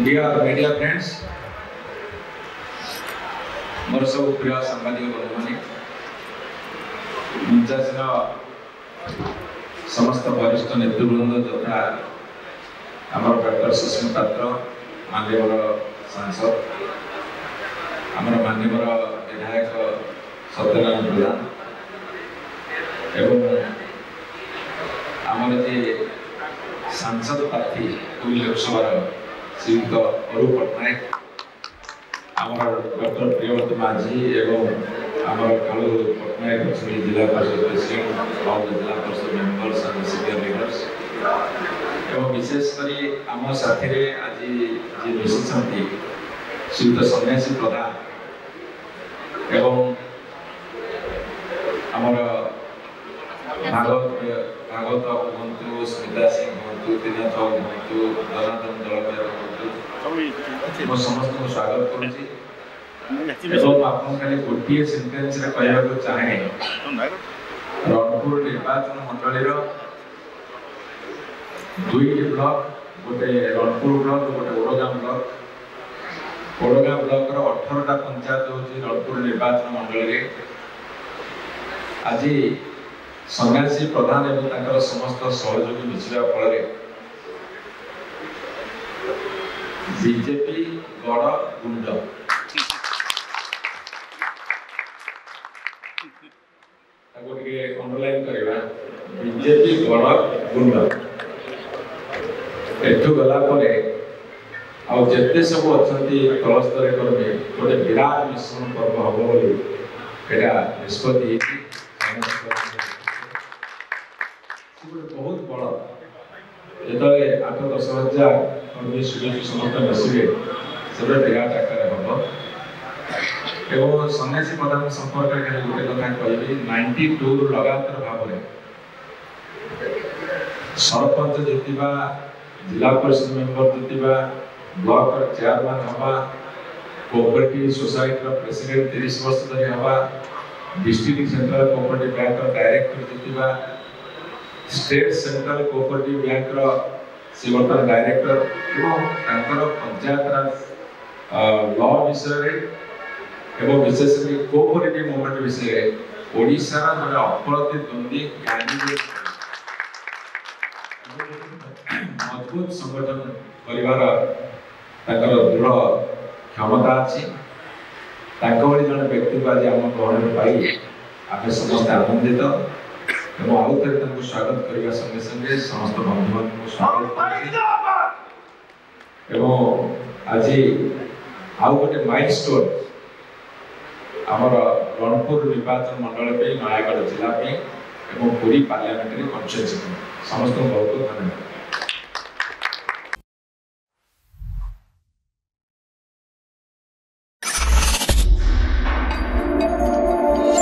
Dear media friends, मोर सब प्रिय सांबादिक बंधु माने मंचासीन समस्त वरिष्ठ नेतृवृंद तथा आमर डॉक्टर सुष्मित पात्र माननीय सांसद आमर माननीय विधायक सत्यनारायण प्रधान एवं आमर जे सांसद प्रार्थी दुई लोकसभा श्रीयुक्त अरूप पट्टनायक आमर डॉक्टर प्रियव्रत माझी एवं आमर कालू पट्टनायक जिला परिषद प्रेसिडेंट ऑल जिला परिषद मेंबर्स एंड सीनियर लीडर्स एवं विशेषकर आम साथी रे आज जे मिशिछंती श्रीयुक्त सन्यासी प्रधान एवं आमर भागवत हूँ स्मिता सिंह हूँ त्रिनाथ हूँ जनार्दन जलवायु हूँ मो समस्त को स्वागत करुँच आपन खाली गोटे सेंटेंस रे कहबा चाहे रणपुर निर्वाचन मंडली दुईटी ब्लॉक गोटे रणपुर ब्लॉक गोटे ओडगाम ब्लॉक रो 18टा पंचायत होची रणपुर निर्वाचन मंडली आज सन्यासी प्रधान एवं तांकर समस्त सहयोगी मिश्रा फल बीजेपी गड़ गुंड अंडरलाइन करवा बीजेपी गड़ गुंड एठू गला आते सब अच्छा तलस्तर कर्मी गोटे विराट मिश्रण पर्व हम बोली निष्पत्ति बहुत बड़ जो 8-10 हजार कर्मी सुयोगी समस्त मिसवे से विराट आकार हम एवं सन्यासी प्रधान संपर्क में गोटे कथा कहि 92 लगातार भाव सरपंच जीतवा जिला परिषद मेंबर जीतवा ब्लॉक चेयरमैन हवा कोऑपरेटिव सोसाइटी प्रेसिडेंट 30 वर्ष धरी हवा district central cooperative bank director जीतवा स्टेट सेंट्रल कोऑपरेटिव बैंक से बर्तमान डायरेक्टर एवं पंचायत राज लॉ विषय एवं विशेषकर कोऑपरेटिव मूवमेंट विषय ओडिशा जड़े अप्रतिद्वंदी कैंडिडेट मजबूत संगठन परिवार दृढ़ क्षमता अच्छी जड़े व्यक्ति को आज आम गहन पाई आम समस्त आनंदित एवं आउ थे स्वागत करने संगे संगे समस्त बंधु बांधव स्वागत एवं आज आउ गोटे माइलस्टोन आमर रणपुर निर्वाचन मंडल पे नयागढ़ जिला पे एवं पुरी पार्लियामेंट कन्स्टिट्यूएंसी समस्त बहुत धन्यवाद।